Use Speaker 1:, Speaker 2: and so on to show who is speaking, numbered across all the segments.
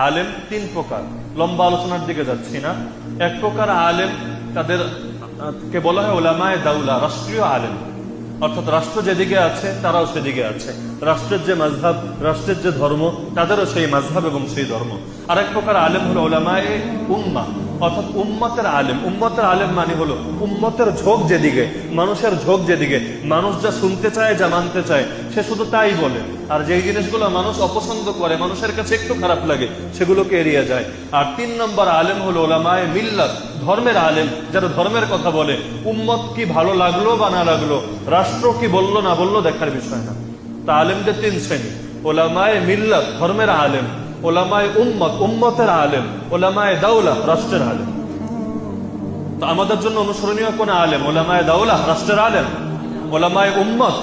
Speaker 1: আলেম তিন প্রকার, লম্বা আলোচনার দিকে যাচ্ছি না। এক প্রকার আলেম, তাদের কে বলা হয় উলামায়ে দাওলা, রাষ্ট্রীয় আলেম, অর্থাৎ রাষ্ট্র যেদিকে আছে তারাও সেদিকে আছে। রাষ্ট্রের যে মাযহাব, রাষ্ট্রের যে ধর্ম, তাদেরও সেই মাযহাব এবং সেই ধর্ম। আর এক প্রকার আলেম হলো উলামায়ে উম্মাহ, অর্থাৎ উম্মতের আলেম। উম্মতের আলেম মানে হলো উম্মতের ঝোঁক যেদিকে, মানুষের ঝোঁক যেদিকে, মানুষ যা শুনতে চায়, যা মানতে চায়, সে শুধু তাই বলে। আর যেই জিনিসগুলো মানুষ অপছন্দ করে, মানুষের কাছে একটু খারাপ লাগে, সেগুলোকে এড়িয়ে যায়। আর তিন নম্বর আলেম হলো উলামায়ে মিল্লাত, ধর্মের আলেম, যারা ধর্মের কথা বলে। উম্মত কি ভালো লাগলো বা না লাগলো, রাষ্ট্র কি বললো না বললো, দেখার বিষয় না। তা আলেমদের তিন শ্রেণী: উলামায়ে মিল্লাত, ধর্মের আলেম; উলামায়ে উম্মত, উম্মতের আলেম; উলামায়ে দাওলা, রাষ্ট্রের আলেম। তো আমাদের জন্য অনুসরণীয় কোন আলেম? উলামায়ে দাওলা, রাষ্ট্রের আলেম। উলামায়ে উম্মত,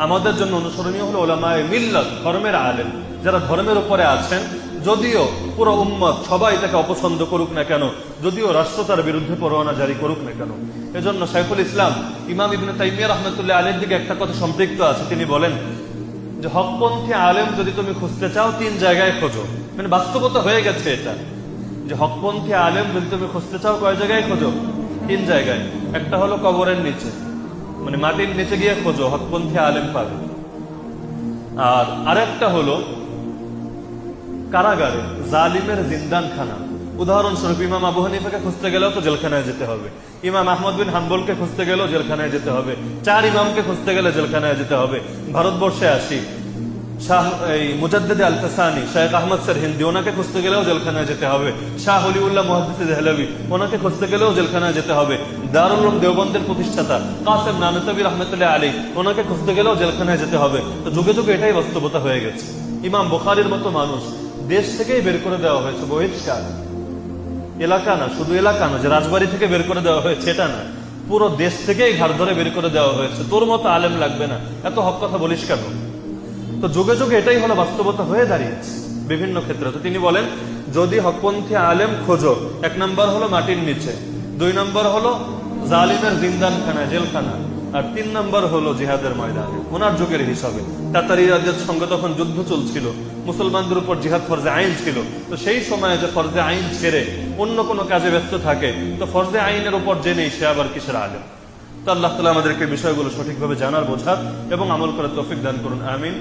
Speaker 1: আমাদের জন্য অনুসরণীয় হলো উলামায়ে মিল্লাত, ধর্মের আলেম, যারা ধর্মের উপরে আছেন। যদিও পুরো উম্মত সবাই তাকে অপছন্দ করুক না কেন, যদিও রাষ্ট্র তার বিরুদ্ধে পরোয়ানা জারি করুক না কেন। এজন্য শাইখুল ইসলাম ইমাম ইবনে তাইমিয়া রাহমাতুল্লাহ আলাইহির দিকে একটা কথা সম্পৃক্ত আছে। তিনি বলেন যে হকপন্থী আলেম যদি তুমি খুঁজতে চাও, তিন জায়গায় খোঁজো। মানে বাস্তবতা হয়ে গেছে এটা, যে হকপন্থী আলেম যদি তুমি খুঁজতে চাও, কয় জায়গায় খোঁজো? তিন জায়গায়। একটা হলো কবরের নিচে, মানে মাটির নিচে গিয়ে খোঁজো, হকপন্থী আলেম পাবে। আর আরেকটা হলো কারাগারে, জালিমের জিন্দানখানা। উদাহরণস্বরূপ ইমাম আবু হানিফাকে খুঁজতে গেলেও তো জেলখানায় যেতে হবে, ইমাম আহমদ বিন হাম্বলকে খুঁজতে গেলেও জেলখানায় যেতে হবে, চার ইমামকে খুঁজতে গেলে জেলখানায় যেতে হবে। ভারতবর্ষে আসি, শাহ মুজাদ্দিদ আল ফাসানি, শেখ আহমদ সিরহিন্দি, ওনাকে খুঁজতে গেলেও জেলখানায় যেতে হবে। শাহ ওলিউল্লাহ মুহাদ্দিস দেহলভী, ওনাকে খুঁজতে গেলেও জেলখানায় যেতে হবে। দারুল উলুম দেওবন্দের প্রতিষ্ঠাতা কাসেম নানতাবী রাহমাতুল্লাহ আলাইহি, ওনাকে খুঁজতে গেলেও জেলখানায় যেতে হবে। তো যুগে যুগে এটাই বাস্তবতা হয়ে গেছে। ইমাম বুখারীর মতো মানুষ দেশ থেকেই বের করে দেওয়া হয়েছে, বহিষ্কার। এলাকা না, শুধু এলাকা না যে রাজবাড়ি থেকে বের করে দেওয়া হয়েছে, এটা না, পুরো দেশ থেকেই ঘাড় ধরে বের করে দেওয়া হয়েছে। তোর মতো আলেম লাগবে না, এত হক কথা বলিস কেন? তো যুগে যুগে এটাই হলো বাস্তবতা হয়ে দাঁড়িয়েছে বিভিন্ন ক্ষেত্রে। তো তিনি বলেন, যদি হকপন্থী আলেম খোঁজো, এক নম্বর হলো মাটির নিচে, দুই নম্বর হলো জালিমের জিন্দানখানা, জেলখানা, আর তিন নম্বর হলো জিহাদের ময়দানে। ওনার যুগের হিসাবে তাতারীদের সঙ্গে তখন যুদ্ধ চলছিল, মুসলমানদের উপর জিহাদ ফরজে আইন ছিল। তো সেই সময়ে যে ফরজে আইন ছেড়ে অন্য কোনো কাজে ব্যস্ত থাকে, তো ফরজে আইনের উপর জেনেই সে আবার কিসের আলেম? তো আল্লাহ তাআলা আমাদেরকে বিষয়গুলো সঠিকভাবে জানার, বোঝার এবং আমল করার তৌফিক দান করুন। আমিন।